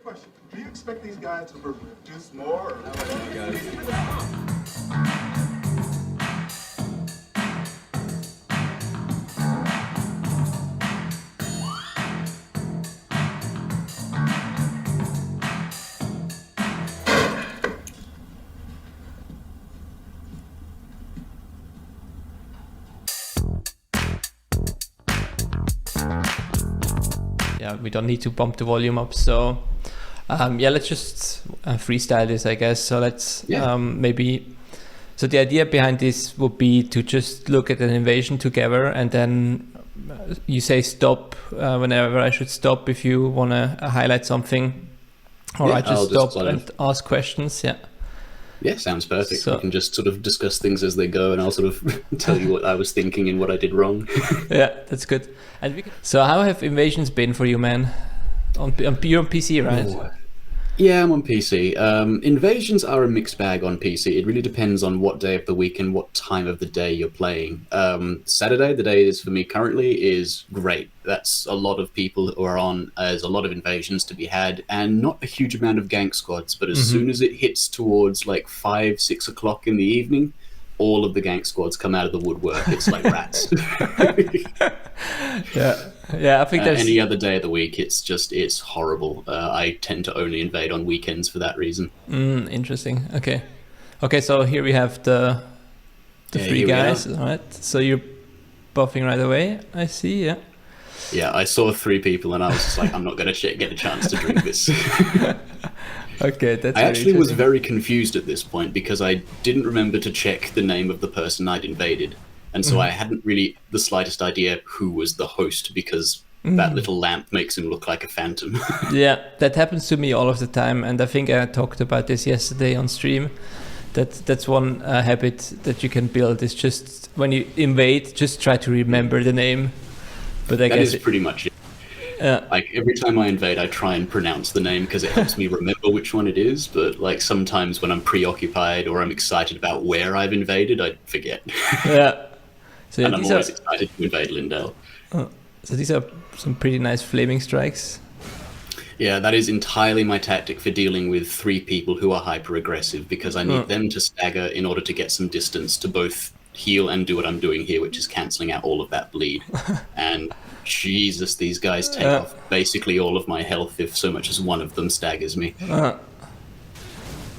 Question: do you expect these guys to produce more? Or Yeah, we don't need to bump the volume up. So yeah, let's just freestyle this, I guess. So let's maybe. So the idea behind this would be to just look at an invasion together, and then you say stop whenever I should stop if you want to highlight something, or I just stop and ask questions. Yeah. Yeah, sounds perfect. So, we can just sort of discuss things as they go, and I'll sort of tell you what I was thinking and what I did wrong. Yeah, that's good. And so how have invasions been for you, man? You're on PC, right? Oh. Yeah, I'm on PC. Invasions are a mixed bag on PC. It really depends on what day of the week and what time of the day you're playing. Saturday, the day it is for me currently, is great. That's a lot of people who are on. There's a lot of invasions to be had, and not a huge amount of gank squads. But as soon as it hits towards like 5, 6 o'clock in the evening, all of the gank squads come out of the woodwork. It's like rats. Yeah, I think there's any other day of the week, it's horrible. I tend to only invade on weekends for that reason. Interesting. Okay. So here we have the three guys. All right. So you're buffing right away. I see. Yeah. Yeah, I saw 3 people, and I was just like, I'm not going to get a chance to drink this. Okay, that's. I actually was very confused at this point because I didn't remember to check the name of the person I'd invaded. And so I hadn't really the slightest idea who was the host, because that little lamp makes him look like a phantom. Yeah, that happens to me all of the time. And I think I talked about this yesterday on stream. That's one habit that you can build, is just when you invade, just try to remember the name. But I guess that is pretty much it. Like every time I invade, I try and pronounce the name because it helps me remember which one it is. But like sometimes when I'm preoccupied or I'm excited about where I've invaded, I forget. Yeah. So and I'm always excited to invade Lindell. So these are some pretty nice flaming strikes. Yeah, that is entirely my tactic for dealing with 3 people who are hyper-aggressive, because I need them to stagger in order to get some distance to both heal and do what I'm doing here, which is cancelling out all of that bleed. And Jesus, these guys take off basically all of my health if so much as one of them staggers me.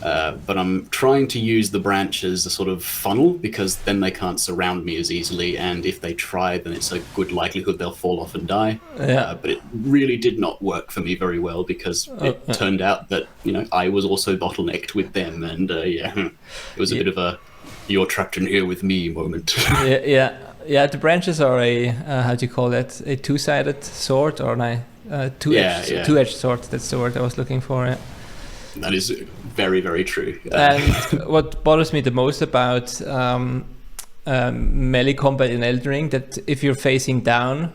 But I'm trying to use the branch as a sort of funnel, because then they can't surround me as easily, and if they try, then it's a good likelihood they'll fall off and die. But it really did not work for me very well, because it turned out that, you know, I was also bottlenecked with them, and it was a bit of a "you're trapped in here with me" moment. Yeah. The branches are a how do you call that? A two-sided sword, or two-edged sword. That's the word I was looking for. Yeah. That is very, very true. And what bothers me the most about melee combat in Elden Ring, that if you're facing down,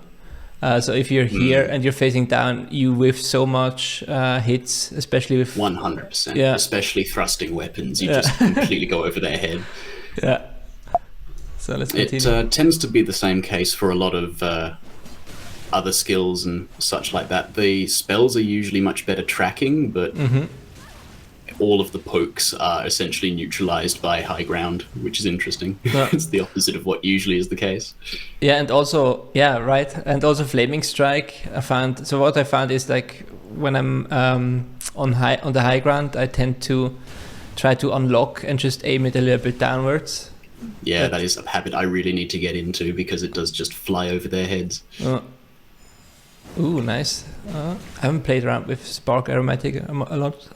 so if you're here and you're facing down, you whiff so much hits, especially with 100%. Yeah. Especially thrusting weapons, you just completely go over their head. Yeah. So let's continue. It tends to be the same case for a lot of other skills and such like that. The spells are usually much better tracking, but all of the pokes are essentially neutralized by high ground, which is interesting. It's the opposite of what usually is the case. Yeah, and also, and also flaming strike. What I found is, like, when I'm on the high ground, I tend to try to unlock and just aim it a little bit downwards. Yeah, that is a habit I really need to get into, because it does just fly over their heads. Ooh, nice. I haven't played around with Spark Aromatic a lot.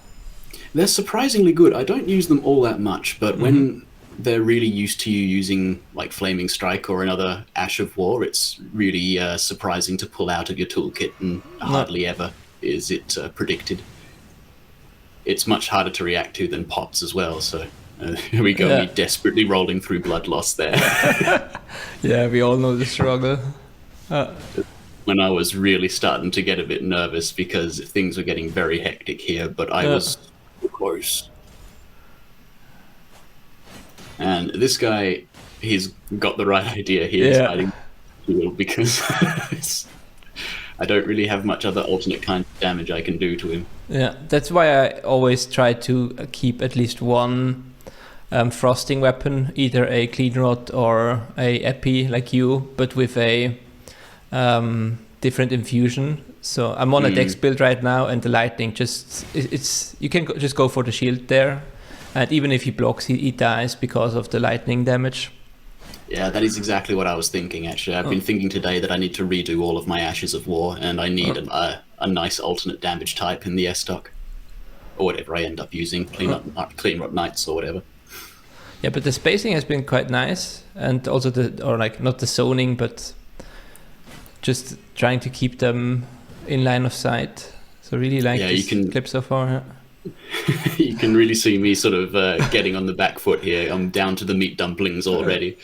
They're surprisingly good. I don't use them all that much, but when they're really used to you using like Flaming Strike or another Ash of War, it's really surprising to pull out of your toolkit, and hardly ever is it predicted. It's much harder to react to than pops as well, so here we go, me desperately rolling through blood loss there. Yeah, we all know the struggle. When I was really starting to get a bit nervous because things were getting very hectic here, but I was close. And this guy, he's got the right idea. He is hiding because I don't really have much other alternate kind of damage I can do to him. Yeah, that's why I always try to keep at least one frosting weapon, either a clean rod or a epi like you, but with a different infusion. So I'm on a dex build right now, and the lightning it's you can just go for the shield there, and even if he blocks, he dies because of the lightning damage. Yeah, that is exactly what I was thinking, actually. I've been thinking today that I need to redo all of my Ashes of War, and I need a nice alternate damage type in the S-Stock. Or whatever I end up using, Clean Rot Knights or whatever. Yeah, but the spacing has been quite nice, and also not the zoning, but just trying to keep them in line of sight. So really like this clip so far. Yeah. You can really see me sort of getting on the back foot here. I'm down to the meat dumplings already.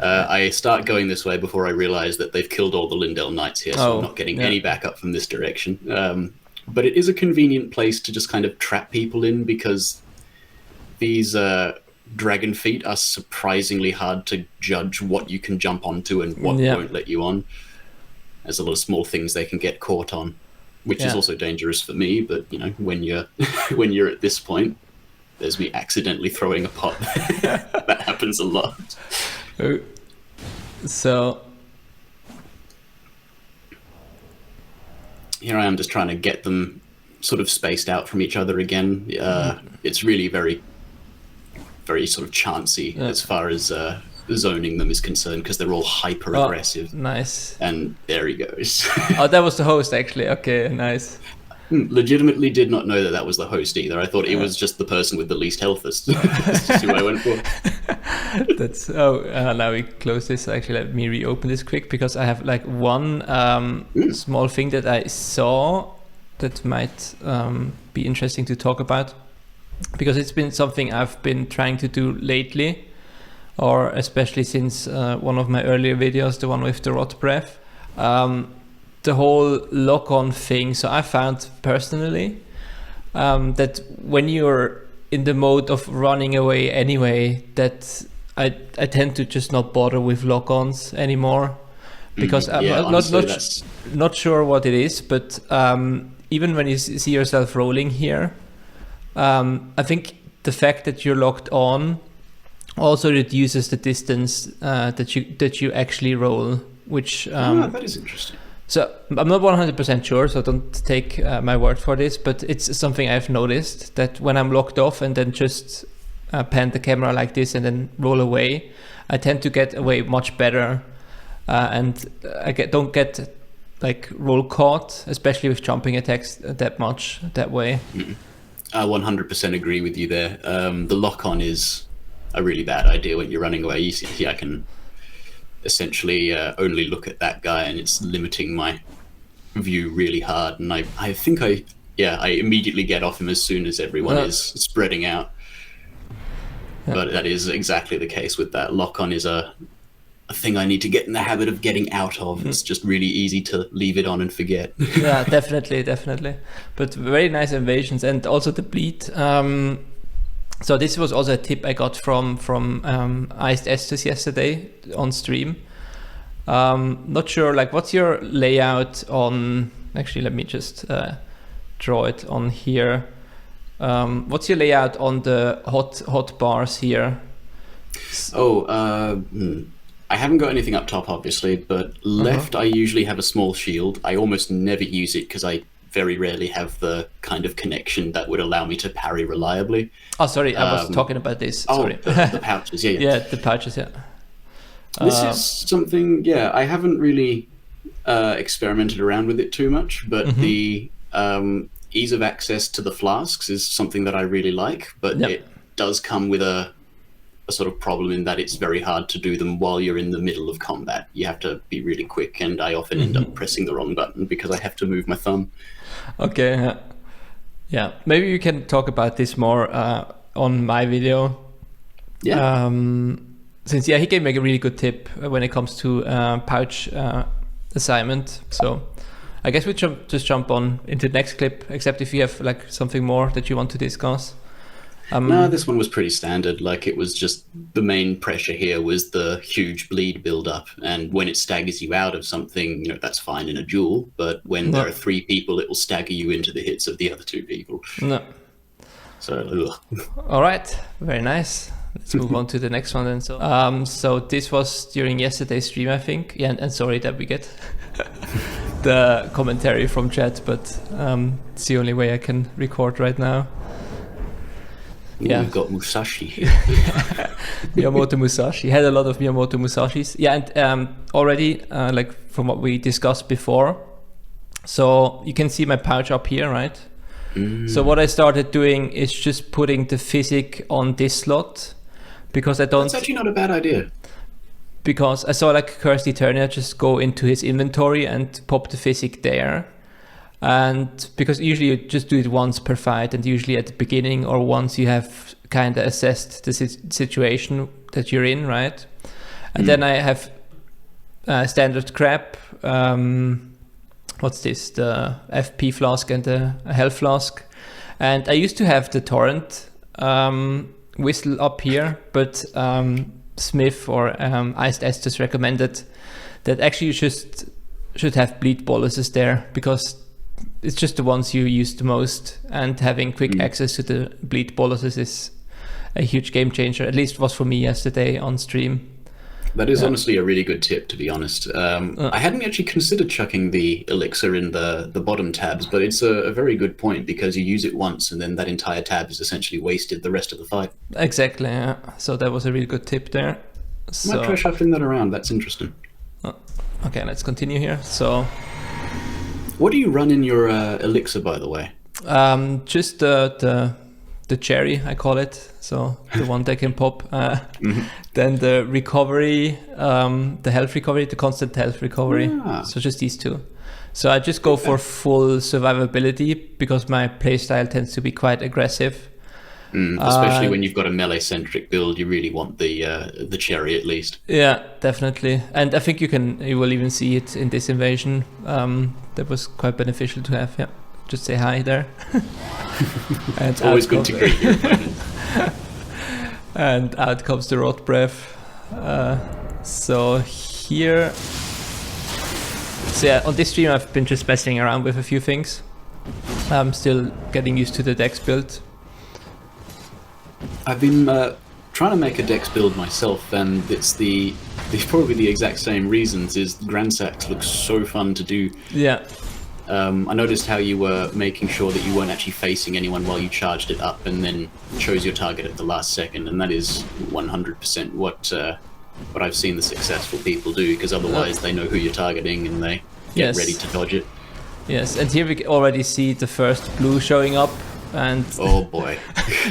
I start going this way before I realize that they've killed all the Lindell Knights here, so I'm not getting any backup from this direction. But it is a convenient place to just kind of trap people in, because these dragon feet are surprisingly hard to judge what you can jump onto and what won't let you on. There's a lot of small things they can get caught on, which is also dangerous for me. But you know, when you're at this point, there's me accidentally throwing a pot. That happens a lot. So here I am just trying to get them sort of spaced out from each other again. It's really very, very sort of chancy as far as zoning them is concerned, because they're all hyper aggressive. Nice. And there he goes. Oh, that was the host actually. Okay, nice. Legitimately did not know that was the host either. I thought it was just the person with the least health. That's just who I went for. That's now we close this. Actually, let me reopen this quick, because I have like one small thing that I saw that might be interesting to talk about, because it's been something I've been trying to do lately, or especially since one of my earlier videos, the one with the rot breath. The whole lock-on thing. So I found personally that when you're in the mode of running away anyway, that I tend to just not bother with lock-ons anymore, because I'm not sure what it is, but even when you see yourself rolling here, I think the fact that you're locked on also reduces the distance that you actually roll, which that is interesting. So I'm not 100% sure, so don't take my word for this, but it's something I've noticed, that when I'm locked off and then just pan the camera like this and then roll away, I tend to get away much better, and I don't get like roll caught, especially with jumping attacks that much that way. I 100% agree with you there. The lock-on is a really bad idea when you're running away. You see, I can essentially only look at that guy, and it's limiting my view really hard, and I think I immediately get off him as soon as everyone is spreading out. But that is exactly the case with that. Lock-on is a thing I need to get in the habit of getting out of. It's just really easy to leave it on and forget. Yeah, definitely. But very nice invasions, and also the bleed. So this was also a tip I got from Iced Estes yesterday on stream. Not sure, like, what's your layout on... Actually, let me just draw it on here. What's your layout on the hot bars here? I haven't got anything up top, obviously, but left I usually have a small shield. I almost never use it because I very rarely have the kind of connection that would allow me to parry reliably. Oh, sorry, I was talking about this. Sorry. The pouches, yeah. Yeah, the pouches, yeah. This is something, I haven't really experimented around with it too much, but the ease of access to the flasks is something that I really like, but it does come with a sort of problem in that it's very hard to do them while you're in the middle of combat. You have to be really quick, and I often end up pressing the wrong button because I have to move my thumb. Okay, yeah. Maybe you can talk about this more on my video. Yeah. Since he gave me a really good tip when it comes to pouch assignment. So I guess we just jump on into the next clip, except if you have like something more that you want to discuss. No, this one was pretty standard. Like, it was just the main pressure here was the huge bleed build-up, and when it staggers you out of something, that's fine in a duel, but when there are 3 people, it will stagger you into the hits of the other 2 people. No. So, All right, very nice. Let's move on to the next one then. So this was during yesterday's stream, I think. Yeah, and sorry that we get the commentary from chat, but it's the only way I can record right now. Yeah, we've got Musashi here. Miyamoto Musashi. Had a lot of Miyamoto Musashis. Yeah, and already, like from what we discussed before, so you can see my pouch up here, right? So what I started doing is just putting the physic on this slot, because I don't... That's actually not a bad idea. Because I saw like Cursed Eternia just go into his inventory and pop the physic there. And because usually you just do it once per fight, and usually at the beginning or once you have kind of assessed the situation that you're in, right? And then I have standard crap. What's this? The FP flask and the health flask. And I used to have the torrent whistle up here, but Smith or Iced Estes recommended that actually you just should have bleed boluses there, because it's just the ones you use the most, and having quick access to the bleed boluses is a huge game changer. At least was for me yesterday on stream. That is honestly a really good tip, to be honest. I hadn't actually considered chucking the elixir in the bottom tabs, but it's a very good point, because you use it once and then that entire tab is essentially wasted the rest of the fight. Exactly, yeah. So that was a really good tip there. I might try shuffling that around, that's interesting. Okay, let's continue here. So, what do you run in your elixir, by the way? Just the cherry, I call it. So the one that can pop. Then the recovery, the health recovery, the constant health recovery. So just these 2. So I just go for full survivability, because my playstyle tends to be quite aggressive. Especially when you've got a melee-centric build, you really want the cherry at least. Yeah, definitely. And I think you will even see it in this invasion. That was quite beneficial to have. Yeah, just say hi there. And it's always good to greet your opponent. And out comes the rot breath. So here, on this stream I've been just messing around with a few things. I'm still getting used to the dex build. I've been trying to make a dex build myself, and it's probably the exact same reasons. Is Grand Sax looks so fun to do. Yeah. I noticed how you were making sure that you weren't actually facing anyone while you charged it up, and then chose your target at the last second, and that is 100% what I've seen the successful people do, because otherwise they know who you're targeting and they get ready to dodge it. Yes, and here we already see the first blue showing up, and oh boy,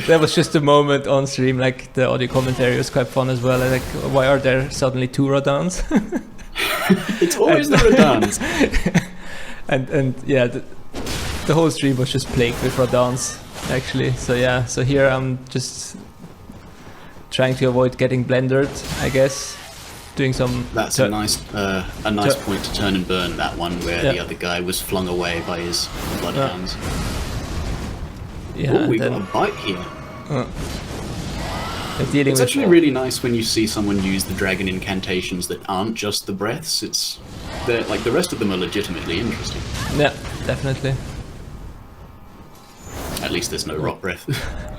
that was just a moment on stream. Like the audio commentary was quite fun as well. Like, why are there suddenly 2 Rodans? It's always the Rodans. And yeah, the whole stream was just plagued with Rodans, actually. So yeah, so here I'm just trying to avoid getting blendered, I guess. Doing some... That's a nice point to turn and burn, that one, where the other guy was flung away by his bloodhounds. Yeah, we got a bite here. It's actually really nice when you see someone use the dragon incantations that aren't just the breaths. Like, the rest of them are legitimately interesting. Yeah, definitely. At least there's no rot breath.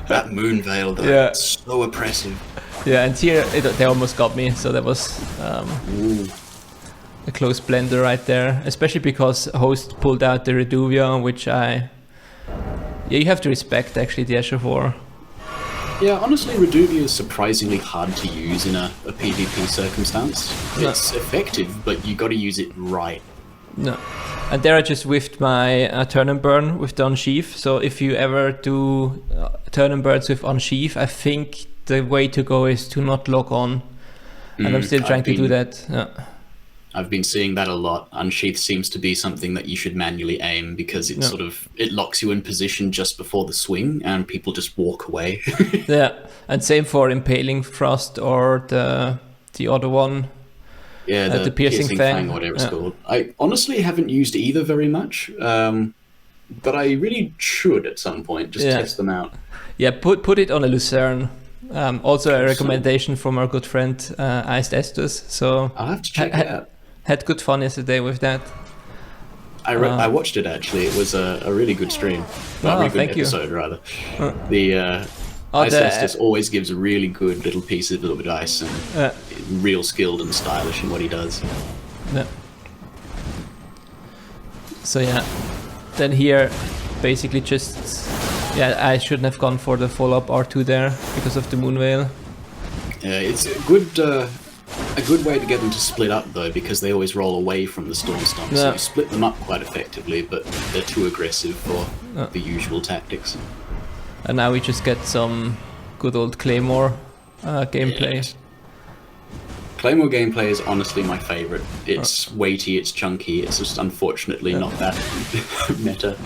That moon veil, though, it's so oppressive. Yeah, and here they almost got me, so that was a close blender right there. Especially because Host pulled out the Reduvia, which you have to respect, actually, the Eshivor. Yeah, honestly, Reduvia is surprisingly hard to use in a PvP circumstance. It's effective, but you got to use it right. No. And there I just whiffed my turn and burn with the unsheath. So if you ever do turn and burns with unsheath, I think the way to go is to not lock on. And I'm still trying to do that. Yeah. I've been seeing that a lot. Unsheath seems to be something that you should manually aim, because it it locks you in position just before the swing and people just walk away. Yeah, and same for Impaling Thrust or the other one. Yeah, the piercing fang, whatever it's called. I honestly haven't used either very much, but I really should at some point, just test them out. Yeah, put it on a Lucerne. Also a recommendation from our good friend Iced Estus. So I'll have to check it out. Had good fun yesterday with that. I watched it actually. It was a really good stream. Well, a really good episode, rather. The Ice Estus always gives a really good little piece of little advice and real skilled and stylish in what he does. Yeah. So yeah, then here basically just I shouldn't have gone for the follow-up R2 there because of the Moonveil. It's a good way to get them to split up though, because they always roll away from the Storm Stomp. So you split them up quite effectively, but they're too aggressive for the usual tactics. And now we just get some good old Claymore gameplay. Yeah. Claymore gameplay is honestly my favorite. It's weighty, it's chunky, it's just unfortunately not that meta.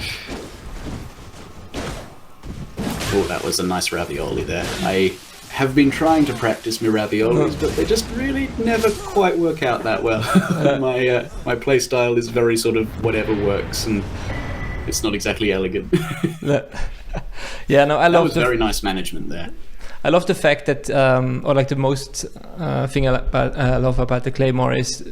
Oh, that was a nice ravioli there. I have been trying to practice my raviolis, but they just really never quite work out that well. My playstyle is very sort of whatever works, and it's not exactly elegant. Yeah, no, I love. That was very nice management there. I love the fact that, or like the most thing I love about the Claymore is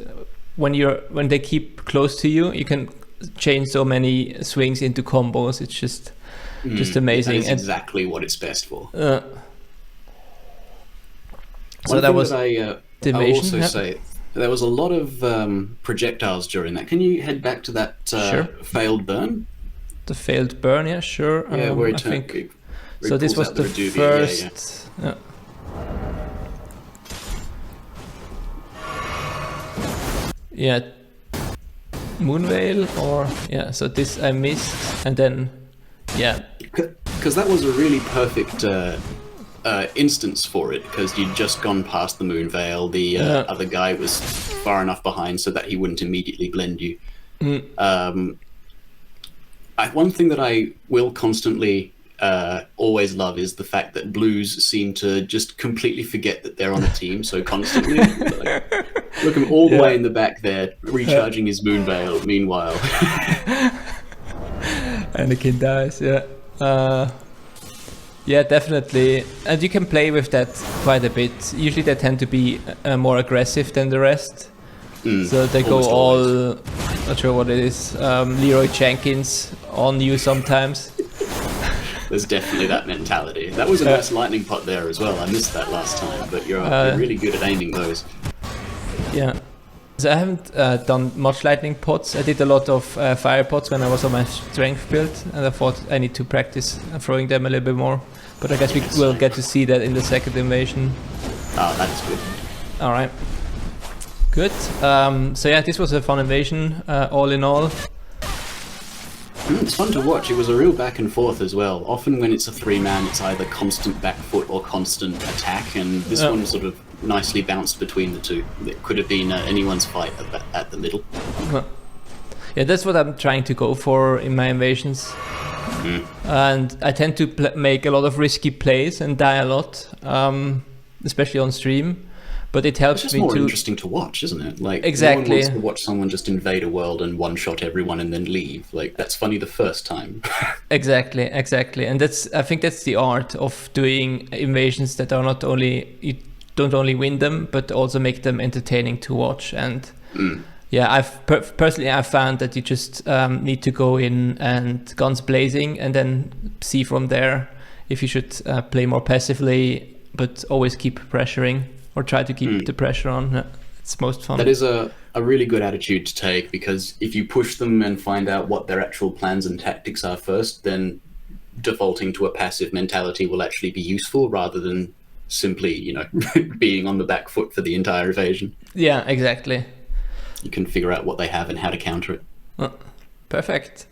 when they keep close to you, you can change so many swings into combos. It's just amazing. That is exactly what it's best for. So that was I will also say there was a lot of projectiles during that. Can you head back to that failed burn? The failed burn, yeah, sure. Yeah, where it I think. Where So this was the first. Yeah. Moonveil, or so this I missed, and then because that was a really perfect instance for it, because you'd just gone past the Moonveil. The other guy was far enough behind so that he wouldn't immediately blend you. One thing that I will constantly always love is the fact that blues seem to just completely forget that they're on a team so constantly. Look him all the way in the back there, recharging his Moonveil, meanwhile. Anakin dies, yeah, definitely. And you can play with that quite a bit. Usually they tend to be more aggressive than the rest. So they go all, not sure what it is, Leroy Jenkins on you sometimes. There's definitely that mentality. That was a nice lightning pot there as well. I missed that last time, but you're really good at aiming those. Yeah. So I haven't done much lightning pots. I did a lot of fire pots when I was on my strength build, and I thought I need to practice throwing them a little bit more. But I guess we will get to see that in the second invasion. Oh, that's good. All right. Good. So yeah, this was a fun invasion, all in all. It's fun to watch. It was a real back and forth as well. Often when it's a three-man, it's either constant back foot or constant attack, and this one sort of nicely bounced between the two. It could have been anyone's fight at the middle. Yeah, that's what I'm trying to go for in my invasions. And I tend to make a lot of risky plays and die a lot, especially on stream. But it helps it's me more to... interesting to watch, isn't it? Like, exactly. No one wants to watch someone just invade a world and one-shot everyone and then leave. Like, that's funny the first time. Exactly. And I think that's the art of doing invasions that are not only... You don't only win them, but also make them entertaining to watch. And yeah, I've personally found that you just need to go in and guns blazing and then see from there if you should play more passively, but always keep pressuring. Or try to keep the pressure on. It's most fun. That is a really good attitude to take, because if you push them and find out what their actual plans and tactics are first, then defaulting to a passive mentality will actually be useful rather than simply, being on the back foot for the entire evasion. Yeah, exactly. You can figure out what they have and how to counter it. Perfect.